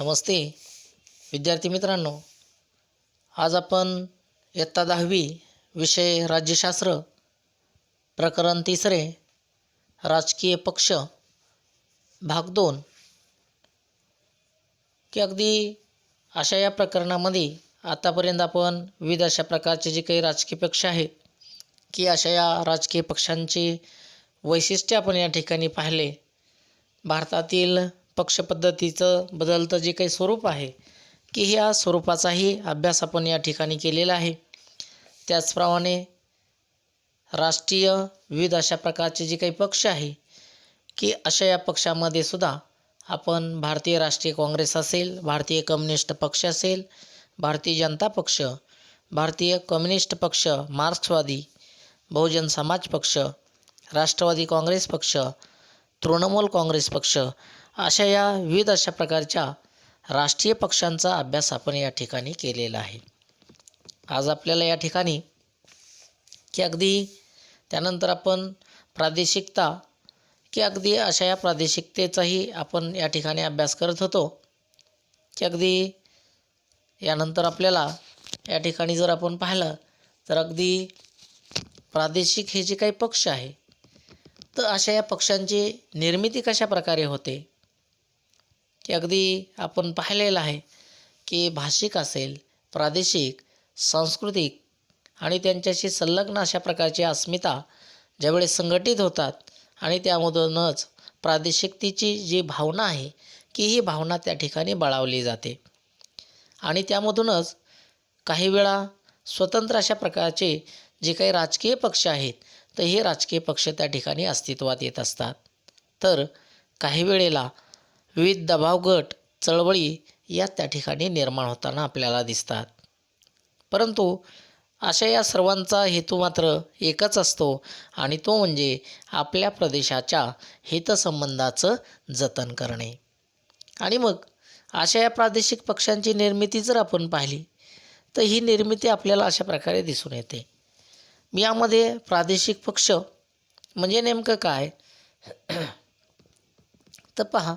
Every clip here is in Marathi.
नमस्ते विद्यार्थी मित्रांनो, आज आपण इयत्ता 10वी विषय राज्यशास्त्र प्रकरण 3 राजकीय पक्ष भाग 2 की अगदी अशा या प्रकरणामध्ये आतापर्यंत आपण विविध अशा प्रकारचे जे काही राजकीय पक्ष आहेत की अशा या राजकीय पक्षांची वैशिष्ट्ये आपण या ठिकाणी पाहिले. भारतातील पक्षपद्धतीचं बदलतं जे काही स्वरूप आहे की ह्या स्वरूपाचाही अभ्यास आपण या ठिकाणी केलेला आहे. त्याचप्रमाणे राष्ट्रीय विविध अशा प्रकारचे जे काही पक्ष आहे की अशा या पक्षामध्ये सुद्धा आपण भारतीय राष्ट्रीय काँग्रेस असेल, भारतीय कम्युनिस्ट पक्ष असेल, भारतीय जनता पक्ष, भारतीय कम्युनिस्ट पक्ष, मार्क्सवादी, बहुजन समाज पक्ष, राष्ट्रवादी काँग्रेस पक्ष, तृणमूल काँग्रेस पक्ष अशा या विविध अशा प्रकारच्या राष्ट्रीय पक्षांचा अभ्यास आपण या ठिकाणी केलेला आहे. आज आपल्याला या ठिकाणी की अगदी त्यानंतर आपण प्रादेशिकता की अगदी अशा या प्रादेशिकतेचाही आपण या ठिकाणी अभ्यास करत होतो की अगदी यानंतर आपल्याला या ठिकाणी जर आपण पाहिलं तर अगदी प्रादेशिक हे जे काही पक्ष आहे तर अशा या पक्षांची निर्मिती कशा प्रकारे होते की अगदी आपण पाहिलेलं आहे की भाषिक असेल, प्रादेशिक, सांस्कृतिक आणि त्यांच्याशी संलग्न अशा प्रकारची अस्मिता ज्यावेळेस संघटित होतात आणि त्यामधूनच प्रादेशिकतेची जी भावना आहे की ही भावना त्या ठिकाणी बळावली जाते आणि त्यामधूनच काही वेळा स्वतंत्र अशा प्रकारचे जे काही राजकीय पक्ष आहेत तर हे राजकीय पक्ष त्या ठिकाणी अस्तित्वात येत असतात. तर काही वेळेला विविध दबाव गट, चळवळी या त्या ठिकाणी निर्माण होताना आपल्याला दिसतात. परंतु अशा या सर्वांचा हेतू मात्र एकच असतो आणि तो म्हणजे आपल्या प्रदेशाच्या हितसंबंधाचं जतन करणे. आणि मग अशा या प्रादेशिक पक्षांची निर्मिती जर आपण पाहिली तर ही निर्मिती आपल्याला अशा प्रकारे दिसून येते. यामध्ये प्रादेशिक पक्ष म्हणजे नेमकं काय तर पहा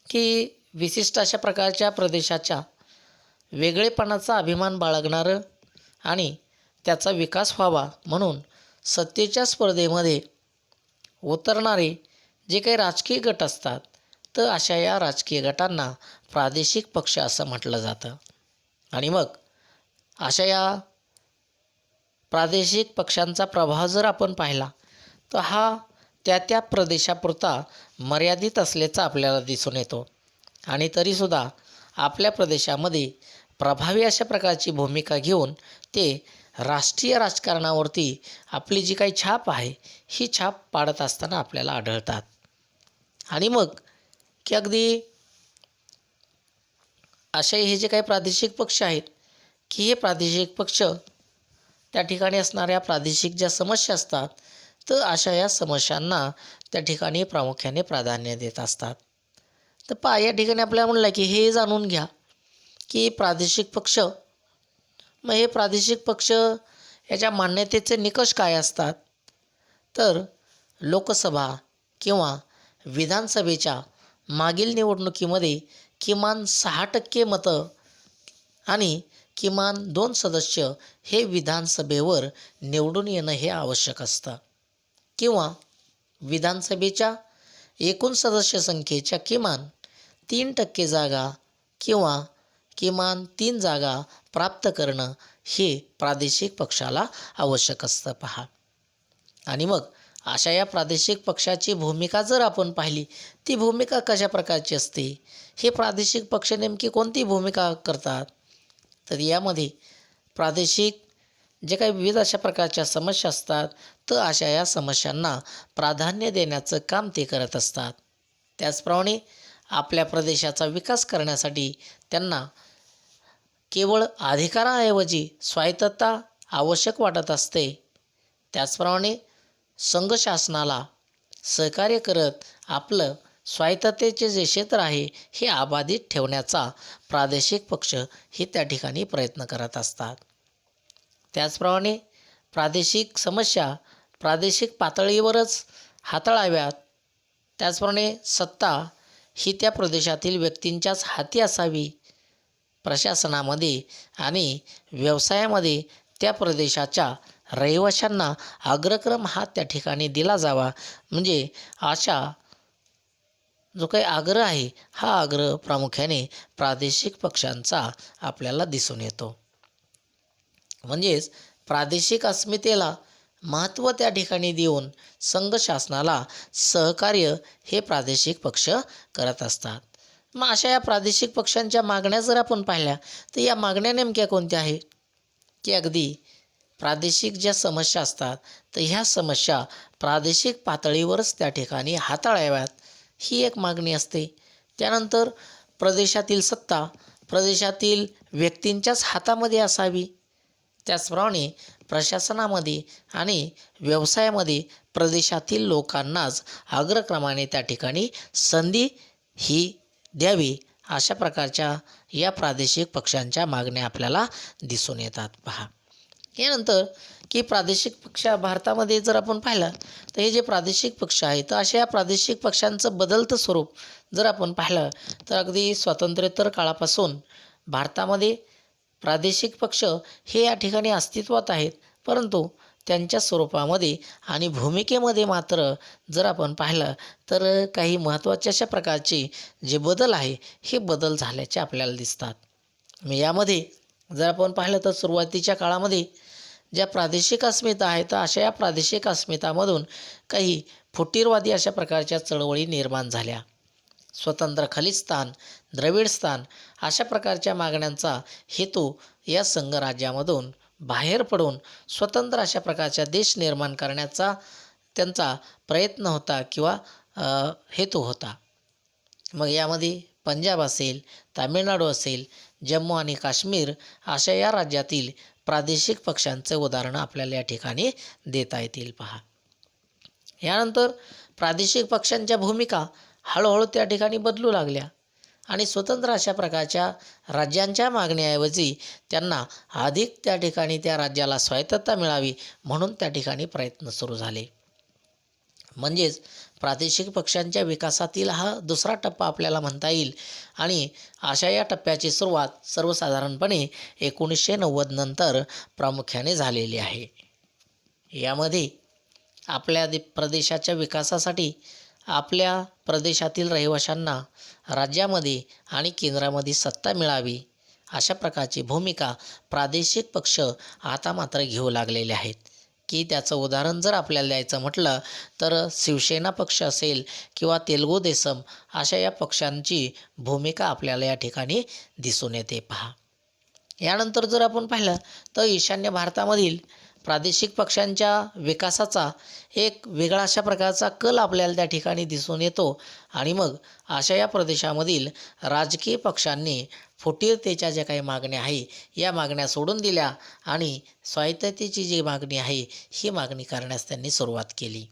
की विशिष्ट अशा प्रकारच्या प्रदेशाच्या वेगळेपणाचा अभिमान बाळगणारं आणि त्याचा विकास व्हावा म्हणून सत्तेच्या स्पर्धेमध्ये उतरणारे जे काही राजकीय गट असतात तर अशा या राजकीय गटांना प्रादेशिक पक्ष असं म्हटलं जातं. आणि मग अशा या प्रादेशिक पक्षांचा प्रभाव जर आपण पाहिला तर हा त्या प्रदेशापुरता मर्यादित असल्याचा आपल्याला दिसून येतो आणि तरीसुद्धा आपल्या प्रदेशामध्ये प्रभावी अशा प्रकारची भूमिका घेऊन ते राष्ट्रीय राजकारणावरती आपली जी काही छाप आहे ही छाप पाडत असताना आपल्याला आढळतात. आणि मग की अगदी असे हे जे काही प्रादेशिक पक्ष आहेत की हे प्रादेशिक पक्ष त्या ठिकाणी असणाऱ्या प्रादेशिक ज्या समस्या असतात तर अशा या समस्यांना त्या ठिकाणी प्रामुख्याने प्राधान्य देत असतात. तर पहा या ठिकाणी आपल्याला म्हणलं की हे जाणून घ्या की प्रादेशिक पक्ष मग हे प्रादेशिक पक्ष याच्या मान्यतेचे निकष काय असतात तर लोकसभा किंवा विधानसभेच्या मागील निवडणुकीमध्ये किमान 6% मतं आणि किमान 2 सदस्य हे विधानसभेवर निवडून येणं हे आवश्यक असतं किंवा विधानसभेच्या एकूण सदस्य संख्येच्या किमान 3% जागा किंवा किमान 3 जागा प्राप्त करणं हे प्रादेशिक पक्षाला आवश्यक असतं पहा. आणि मग अशा या प्रादेशिक पक्षाची भूमिका जर आपण पाहिली ती भूमिका कशा प्रकारची असते, हे प्रादेशिक पक्ष नेमकी कोणती भूमिका करतात तर यामध्ये प्रादेशिक जे काही विविध अशा प्रकारच्या समस्या असतात तर अशा या समस्यांना प्राधान्य देण्याचं काम ते करत असतात. त्याचप्रमाणे आपल्या प्रदेशाचा विकास करण्यासाठी त्यांना केवळ अधिकाराऐवजी स्वायत्तता आवश्यक वाटत असते. त्याचप्रमाणे संघ शासनाला सहकार्य करत आपलं स्वायत्ततेचे जे क्षेत्र आहे हे अबाधित ठेवण्याचा प्रादेशिक पक्ष हे त्या ठिकाणी प्रयत्न करत असतात. त्याचप्रमाणे प्रादेशिक समस्या प्रादेशिक पातळीवरच हाताळाव्यात. त्याचप्रमाणे सत्ता ही त्या प्रदेशातील व्यक्तींच्याच हाती असावी. प्रशासनामध्ये आणि व्यवसायामध्ये त्या प्रदेशाच्या रहिवाशांना अग्रक्रम हा त्या ठिकाणी दिला जावा. म्हणजे अशा जो काही आग्रह आहे हा आग्रह प्रामुख्याने प्रादेशिक पक्षांचा आपल्याला दिसून येतो. म्हणजेच प्रादेशिक अस्मितेला महत्त्व त्या ठिकाणी देऊन संघ शासनाला सहकार्य हे प्रादेशिक पक्ष करत असतात. मग अशा या प्रादेशिक पक्षांच्या मागण्या जर आपण पाहिल्या तर या मागण्या नेमक्या कोणत्या आहेत की अगदी प्रादेशिक ज्या समस्या असतात तर ह्या समस्या प्रादेशिक पातळीवरच त्या ठिकाणी हाताळाव्यात ही एक मागणी असते. त्यानंतर प्रदेशातील सत्ता प्रदेशातील व्यक्तींच्याच हातामध्ये असावी. त्याचप्रमाणे प्रशासनामध्ये आणि व्यवसायामध्ये प्रदेशातील लोकांनाच अग्रक्रमाने त्या ठिकाणी संधी ही द्यावी. अशा प्रकारच्या या प्रादेशिक पक्षांच्या मागण्या आपल्याला दिसून येतात. पहा यानंतर की प्रादेशिक पक्ष भारतामध्ये जर आपण पाहिलं तर हे जे प्रादेशिक पक्ष आहेत तर अशा या प्रादेशिक पक्षांचं बदलतं स्वरूप जर आपण पाहिलं तर अगदी स्वातंत्र्योत्तर काळापासून भारतामध्ये प्रादेशिक पक्ष हे या ठिकाणी अस्तित्वात आहेत, परंतु त्यांच्या स्वरूपामध्ये आणि भूमिकेमध्ये मात्र जर आपण पाहिलं तर काही महत्त्वाचे अशा प्रकारचे जे बदल आहे हे बदल झाल्याचे आपल्याला दिसतात. मी यामध्ये जर आपण पाहिलं तर सुरुवातीच्या काळामध्ये ज्या प्रादेशिक अस्मिता आहेत तर अशा या प्रादेशिक अस्मितामधून काही फुटीरवादी अशा प्रकारच्या चळवळी निर्माण झाल्या. स्वतंत्र खलिस्तान, द्रविडस्थान अशा प्रकारच्या मागण्यांचा हेतू या संघराज्यामधून बाहेर पडून स्वतंत्र अशा प्रकारचा देश निर्माण करण्याचा त्यांचा प्रयत्न होता किंवा हेतू होता. मग यामध्ये पंजाब असेल, तामिळनाडू असेल, जम्मू आणि काश्मीर अशा या राज्यातील प्रादेशिक पक्षांचे उदाहरणं आपल्याला या ठिकाणी देता येतील. पहा यानंतर प्रादेशिक पक्षांच्या भूमिका हळूहळू त्या ठिकाणी बदलू लागल्या आणि स्वतंत्र अशा प्रकारच्या राज्यांच्या मागण्याऐवजी त्यांना अधिक त्या ठिकाणी त्या राज्याला स्वायत्तता मिळावी म्हणून त्या ठिकाणी प्रयत्न सुरू झाले. म्हणजेच प्रादेशिक पक्षांच्या विकासातील हा दुसरा टप्पा आपल्याला म्हणता येईल आणि अशा या टप्प्याची सुरुवात सर्वसाधारणपणे 1990 नंतर प्रामुख्याने झालेली आहे. यामध्ये आपल्या प्रदेशाच्या विकासासाठी आपल्या प्रदेशातील रहिवाशांना राज्यामध्ये आणि केंद्रामध्ये सत्ता मिळावी अशा प्रकारची भूमिका प्रादेशिक पक्ष आता मात्र घेऊ लागलेले आहेत. की त्याचं उदाहरण जर आपल्याला द्यायचं म्हटलं तर शिवसेना पक्ष असेल किंवा तेलुगू देसम अशा या पक्षांची भूमिका आपल्याला या ठिकाणी दिसून येते. पहा यानंतर जर आपण पाहिलं तर ईशान्य भारतामधील प्रादेशिक पक्षांच्या विकासाचा एक वेगळा अशा प्रकारचा कल आपल्याला त्या ठिकाणी दिसून येतो आणि मग अशा या प्रदेशामधील राजकीय पक्षांनी फुटीरतेच्या ज्या काही मागण्या आहे या मागण्या सोडून दिल्या आणि स्वायत्ततेची जी मागणी आहे ही मागणी करण्यास त्यांनी सुरुवात केली.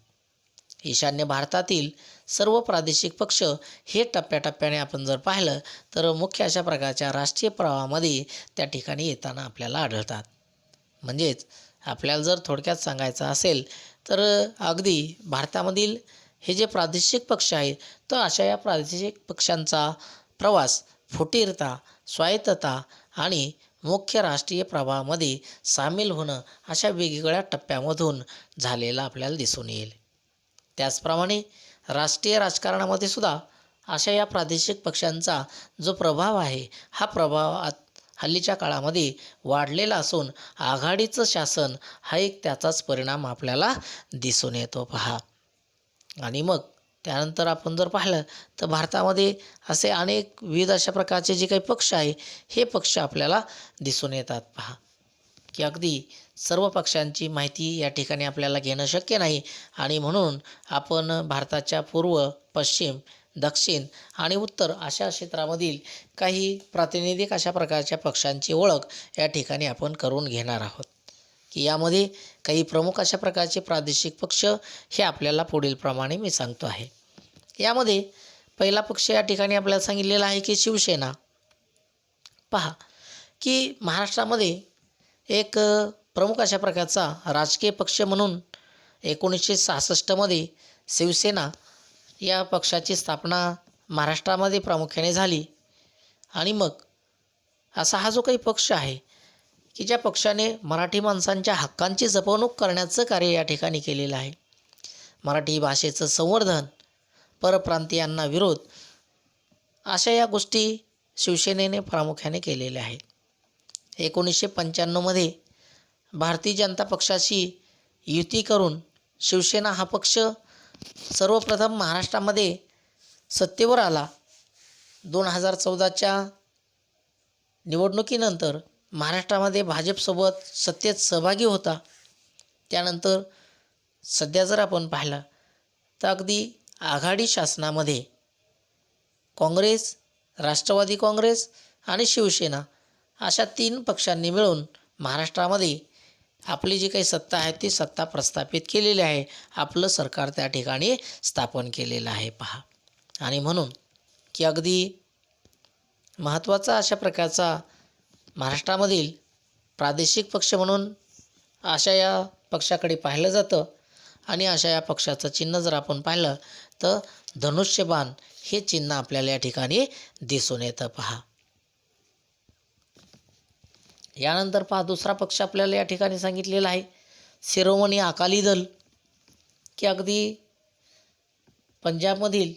ईशान्य भारतातील सर्व प्रादेशिक पक्ष हे टप्प्याटप्प्याने आपण जर पाहिलं तर मुख्य अशा प्रकारच्या राष्ट्रीय प्रवाहामध्ये त्या ठिकाणी येताना आपल्याला आढळतात. म्हणजेच आपल्याला जर थोडक्यात सांगायचं असेल तर अगदी भारतामधील हे जे प्रादेशिक पक्ष आहेत तर अशा या प्रादेशिक पक्षांचा प्रवास फुटीरता, स्वायत्तता आणि मुख्य राष्ट्रीय प्रवाहामध्ये सामील होणं अशा वेगवेगळ्या टप्प्यामधून झालेला आपल्याला दिसून येईल. त्याचप्रमाणे राष्ट्रीय राजकारणामध्ये सुद्धा अशा या प्रादेशिक पक्षांचा जो प्रभाव आहे हा प्रभाव हल्लीच्या काळामध्ये वाढलेला असून आघाडीचं शासन हा एक त्याचाच परिणाम आपल्याला दिसून येतो. पहा आणि मग त्यानंतर आपण जर पाहिलं तर भारतामध्ये असे अनेक विविध अशा प्रकारचे जे काही पक्ष आहे हे पक्ष आपल्याला दिसून येतात. पहा की अगदी सर्व पक्षांची माहिती या ठिकाणी आपल्याला घेणं शक्य नाही आणि म्हणून आपण भारताच्या पूर्व, पश्चिम, दक्षिण आणि उत्तर अशा क्षेत्रामधील काही प्रातिनिधिक अशा प्रकारच्या पक्षांची ओळख या ठिकाणी आपण करून घेणार आहोत. की यामध्ये काही प्रमुख अशा प्रकारचे प्रादेशिक पक्ष हे आपल्याला पुढील प्रमाणे मी सांगतो आहे. यामध्ये पहिला पक्ष या ठिकाणी आपल्याला सांगितलेला आहे की शिवसेना. पहा की महाराष्ट्रामध्ये एक प्रमुख अशा प्रकारचा राजकीय पक्ष म्हणून 1966 मध्ये शिवसेना या पक्षाची स्थापना महाराष्ट्रामध्ये प्रामुख्याने झाली. आणि मग असा हा जो काही पक्ष आहे की ज्या पक्षाने मराठी माणसांच्या हक्कांची जपवणूक करण्याचं कार्य या ठिकाणी केलेलं आहे. मराठी भाषेचं संवर्धन, परप्रांतीयांना विरोध, अशा या गोष्टी शिवसेनेने प्रामुख्याने केलेल्या आहेत. 1995मध्ये भारतीय जनता पक्षाशी युती करून शिवसेना हा पक्ष सर्वप्रथम महाराष्ट्रामध्ये सत्तेवर आला. 2014च्या निवडणुकीनंतर महाराष्ट्रामध्ये भाजपसोबत सत्तेत सहभागी होता. त्यानंतर सध्या जर आपण पाहिलं तर अगदी आघाडी शासनामध्ये काँग्रेस, राष्ट्रवादी काँग्रेस आणि शिवसेना अशा 3 पक्षांनी मिळून महाराष्ट्रामध्ये आपली जी काही सत्ता आहे ती सत्ता प्रस्थापित केलेली आहे. आपलं सरकार त्या ठिकाणी स्थापन केलेलं आहे पहा. आणि म्हणून की अगदी महत्त्वाचा अशा प्रकारचा महाराष्ट्रामधील प्रादेशिक पक्ष म्हणून अशा या पक्षाकडे पाहिलं जातं. आणि अशा या पक्षाचं चिन्ह जर आपण पाहिलं तर धनुष्यबाण हे चिन्ह आपल्याला या ठिकाणी दिसून येतं पहा. यानंतर पहा दुसरा पक्ष आपल्याला या ठिकाणी सांगितलेला आहे शिरोमणी अकाली दल, की अगदी पंजाबमधील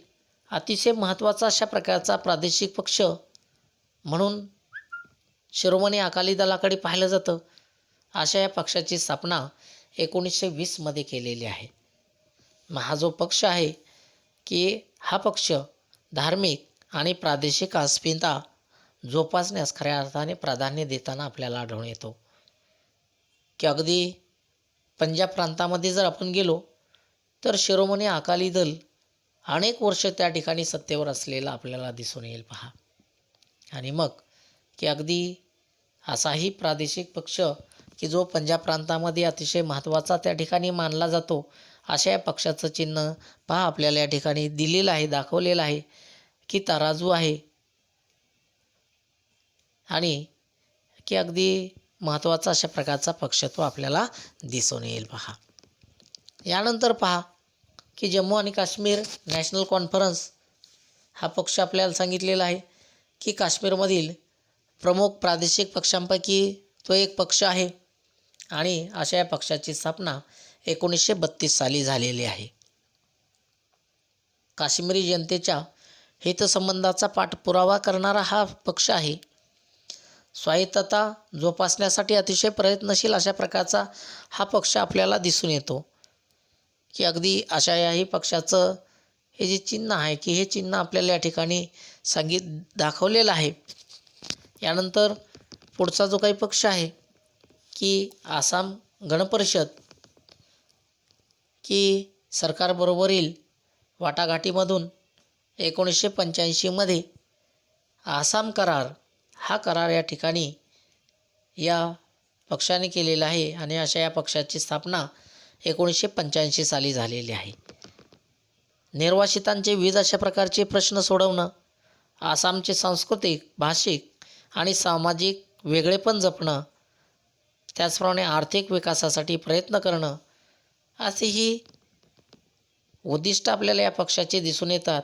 अतिशय महत्त्वाचा अशा प्रकारचा प्रादेशिक पक्ष म्हणून शिरोमणी अकाली दलाकडे पाहिलं जातं. अशा या पक्षाची स्थापना 1920मध्ये केलेली आहे. हा जो पक्ष आहे की हा पक्ष धार्मिक आणि प्रादेशिक अस्मिता जोपासण्यास खऱ्या अर्थाने प्राधान्य देताना आपल्याला आढळून येतो. की अगदी पंजाब प्रांतामध्ये जर आपण गेलो तर शिरोमणी अकाली दल अनेक वर्ष त्या ठिकाणी सत्तेवर असलेला आपल्याला दिसून येईल पहा. आणि मग की अगदी असाही प्रादेशिक पक्ष की जो पंजाब प्रांतामध्ये अतिशय महत्त्वाचा त्या ठिकाणी मानला जातो. अशा या पक्षाचं चिन्ह पहा आपल्याला या ठिकाणी दिलेलं आहे, दाखवलेलं आहे की तराजू आहे. आणि की अगदी महत्त्वाचा अशा प्रकारचा पक्ष तो आपल्याला दिसून येईल पहा. यानंतर पहा की जम्मू आणि काश्मीर नॅशनल कॉन्फरन्स हा पक्ष आपल्याला सांगितलेला आहे की काश्मीरमधील प्रमुख प्रादेशिक पक्षांपैकी तो एक पक्ष आहे. आणि अशा या पक्षाची स्थापना 1932 साली झालेली आहे. काश्मीरी जनतेच्या हितसंबंधाचा पाठपुरावा करणारा हा पक्ष आहे. स्वायत्तता जोपासण्यासाठी अतिशय प्रयत्नशील अशा प्रकारचा हा पक्ष आपल्याला दिसून येतो. की अगदी अशा याही पक्षाचं हे जे चिन्ह आहे की हे चिन्ह आपल्याला या ठिकाणी दाखवलेलं आहे. यानंतर पुढचा जो काही पक्ष आहे की आसाम गण परिषद, की सरकारबरोबरील वाटाघाटीमधून 1985मध्ये आसाम करार हा करार या ठिकाणी या पक्षाने केलेला आहे. आणि अशा या पक्षाची स्थापना 1985 साली झालेली आहे. निर्वासितांचे विविध अशा प्रकारचे प्रश्न सोडवणं, आसामचे सांस्कृतिक, भाषिक आणि सामाजिक वेगळेपण जपणं, त्याचप्रमाणे आर्थिक विकासासाठी प्रयत्न करणं, असेही उद्दिष्ट आपल्याला या पक्षाचे दिसून येतात.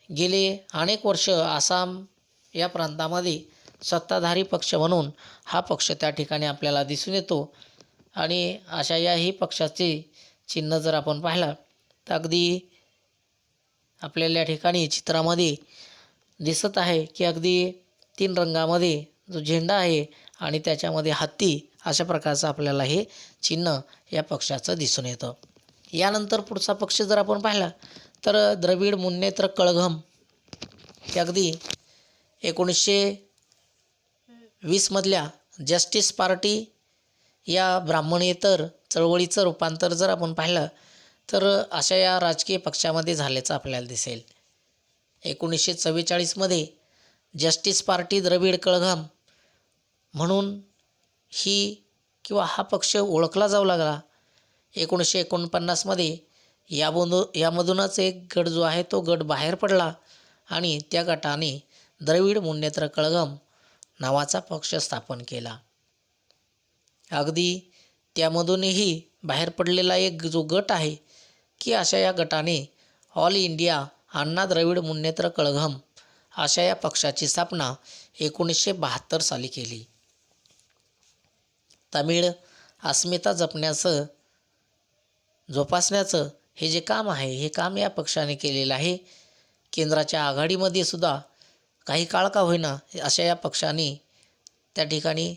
गेले अनेक वर्ष आसाम या प्रांतामध्ये सत्ताधारी पक्ष म्हणून हा पक्ष त्या ठिकाणी आपल्याला दिसून येतो. आणि अशा याही पक्षाचे चिन्ह जर आपण पाहिलं तर अगदी आपल्याला या ठिकाणी चित्रामध्ये दिसत आहे की अगदी 3 रंगामध्ये जो झेंडा आहे आणि त्याच्यामध्ये हत्ती अशा प्रकारचं आपल्याला हे चिन्ह या पक्षाचं दिसून येतं. यानंतर पुढचा पक्ष जर आपण पाहिला तर द्रविड मुन्नेत्र कळघम, हे अगदी 1920मधल्या जस्टिस पार्टी या ब्राह्मणेतर चळवळीचं रूपांतर जर आपण पाहिलं तर अशा या राजकीय पक्षामध्ये झाल्याचं आपल्याला दिसेल. 1944मध्ये जस्टिस पार्टी द्रविड कळघम म्हणून ही किंवा हा पक्ष ओळखला जाऊ लागला. 1949मध्ये यामधूनच एक गट जो आहे तो गट बाहेर पडला आणि त्या गटाने द्रविड मुन्नेत्र कळघम नावाचा पक्ष स्थापन केला. अगदी त्यामधूनही बाहेर पडलेला एक जो गट आहे की अशा या गटाने ऑल इंडिया अण्णा द्रविड मुन्नेत्र कळघम अशा या पक्षाची स्थापना 1972 साली केली. तमिळ अस्मिता जोपासण्याचं हे जे काम आहे हे काम या पक्षाने केलेलं आहे. केंद्राच्या आघाडीमध्ये सुद्धा काही काळ का होईना अशा या पक्षाने त्या ठिकाणी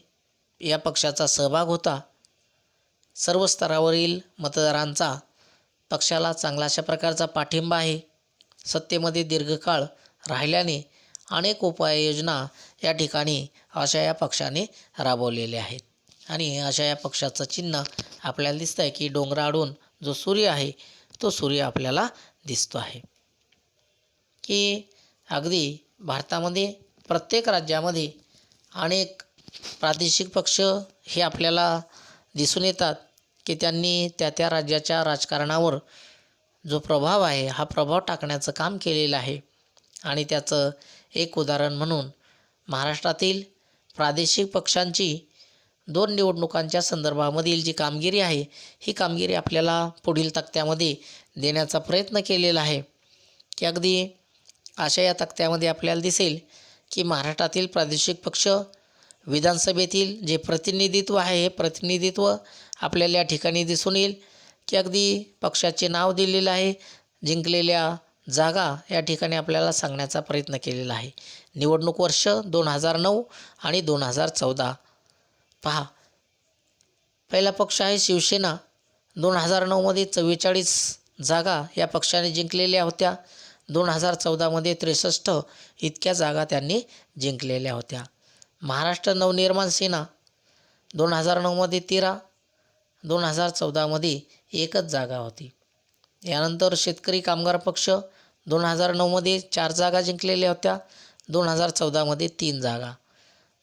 या पक्षाचा सहभाग होता. सर्व स्तरावरील मतदारांचा पक्षाला चांगला अशा प्रकारचा पाठिंबा आहे. सत्तेमध्ये दीर्घकाळ राहिल्याने अनेक उपाययोजना या ठिकाणी अशा या पक्षाने राबवलेल्या आहेत. आणि अशा या पक्षाचं चिन्ह आपल्याला दिसतं आहे की डोंगराआडून जो सूर्य आहे तो सूर्य आपल्याला दिसतो आहे. की अगदी भारतामध्ये प्रत्येक राज्यामध्ये अनेक प्रादेशिक पक्ष हे आपल्याला दिसून येतात की त्यांनी त्या राज्याच्या राजकारणावर जो प्रभाव आहे हा प्रभाव टाकण्याचं काम केलेलं आहे. आणि त्याचं एक उदाहरण म्हणून महाराष्ट्रातील प्रादेशिक पक्षांची 2 निवडणुकांच्या संदर्भामधील जी कामगिरी आहे ही कामगिरी आपल्याला पुढील तक्त्यामध्ये देण्याचा प्रयत्न केलेला आहे. की अगदी अशा या तक्त्यामध्ये आपल्याला दिसेल की महाराष्ट्रातील प्रादेशिक पक्ष विधानसभेतील जे प्रतिनिधित्व आहे हे प्रतिनिधित्व आपल्याला या ठिकाणी दिसून येईल. की अगदी पक्षाचे नाव दिलेलं आहे, जिंकलेल्या जागा या ठिकाणी आपल्याला सांगण्याचा प्रयत्न केलेला आहे. निवडणूक वर्ष 2009 आणि 2014 पहा. पहिला पक्ष आहे शिवसेना. 2009मध्ये 44 जागा या पक्षाने जिंकलेल्या होत्या. 2014मध्ये 63 इतक्या जागा त्यांनी जिंकलेल्या होत्या. महाराष्ट्र नवनिर्माण सेना 2009मध्ये 13, 2014मध्ये 1च जागा होती. यानंतर शेतकरी कामगार पक्ष 2009मध्ये 4 जागा जिंकलेल्या होत्या. 2014मध्ये 3 जागा.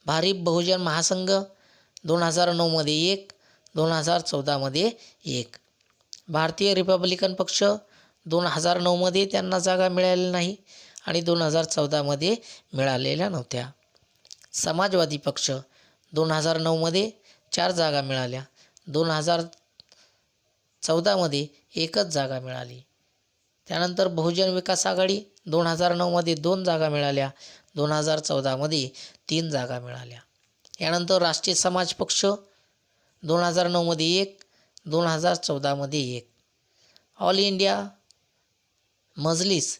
भारिप बहुजन महासंघ 2009मध्ये 1, 2014मध्ये 1. भारतीय रिपब्लिकन पक्ष 2009मध्ये त्यांना जागा मिळालेल्या नाही आणि 2014मध्ये मिळालेल्या नव्हत्या. समाजवादी पक्ष 2009मध्ये 4 जागा मिळाल्या. 2014मध्ये 1च जागा मिळाली. त्यानंतर बहुजन विकास आघाडी 2009मध्ये 2 जागा मिळाल्या. 2014मध्ये 3 जागा मिळाल्या. यानंतर राष्ट्रीय समाज पक्ष 2009मध्ये 1, 2014मध्ये 1. ऑल इंडिया मजलिस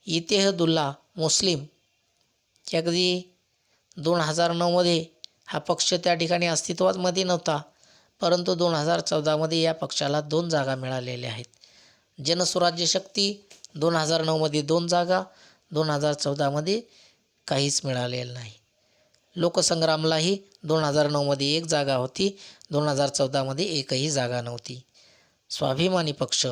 इत्तेहादुल्ला मुस्लिम की अगदी 2009मध्ये हा पक्ष त्या ठिकाणी अस्तित्वामध्ये नव्हता, परंतु 2014मध्ये या पक्षाला 2 जागा मिळालेल्या आहेत. जनसुराज्य शक्ती 2009मध्ये 2 जागा, 2014मध्ये काहीच मिळालेलं नाही. लोकसंग्रामलाही 2009मध्ये 1 जागा होती, 2014मध्ये एकही जागा नव्हती. स्वाभिमानी पक्ष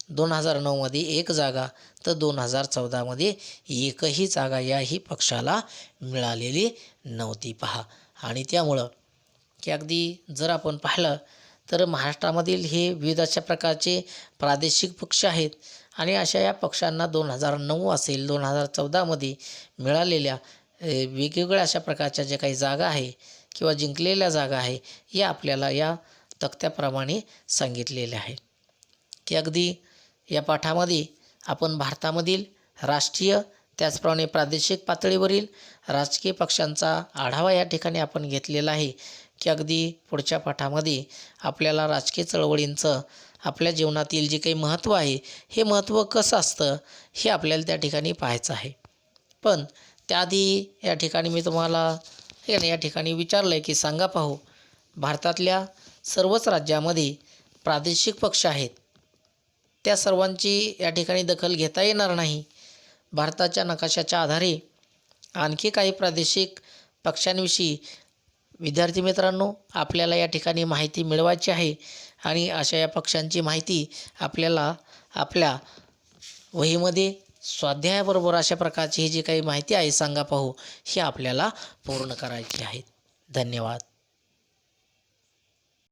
2009मध्ये 1 जागा तर 2014मध्ये एकही जागा याही पक्षाला मिळालेली नव्हती पहा. आणि त्यामुळं की अगदी जर आपण पाहिलं तर महाराष्ट्रामधील हे विविध अशा प्रकारचे प्रादेशिक पक्ष आहेत. आणि अशा या पक्षांना 2009 असेल 2014मध्ये मिळालेल्या वेगवेगळ्या अशा प्रकारच्या ज्या काही जागा आहे किंवा जिंकलेल्या जागा आहे या आपल्याला या तक्त्याप्रमाणे सांगितलेल्या आहेत. की अगदी या पाठामध्ये आपण भारतामधील राष्ट्रीय त्याचप्रमाणे प्रादेशिक पातळीवरील राजकीय पक्षांचा आढावा या ठिकाणी आपण घेतलेला आहे. की अगदी पुढच्या पाठामध्ये आपल्याला राजकीय चळवळींचं आपल्या जीवनातील जे काही महत्त्व आहे हे महत्त्व कसं असतं हे आपल्याला त्या ठिकाणी पाहायचं आहे. पण त्याआधी या ठिकाणी मी तुम्हाला या ठिकाणी विचारलं आहे की सांगा पाहू, भारतातल्या सर्वच राज्यामध्ये प्रादेशिक पक्ष आहेत, त्या सर्वांची या ठिकाणी दखल घेता येणार नाही. भारताच्या नकाशाच्या आधारे आणखी काही प्रादेशिक पक्षांविषयी विद्यार्थी मित्रांनो आपल्याला या ठिकाणी माहिती मिळवायची आहे. आणि अशा या पक्षांची माहिती आपल्याला आपल्या वहीमध्ये स्वाध्यायाबरोबर अशा प्रकारची ही जी काही माहिती आहे सांगा पाहू ही आपल्याला पूर्ण करायची आहे. धन्यवाद.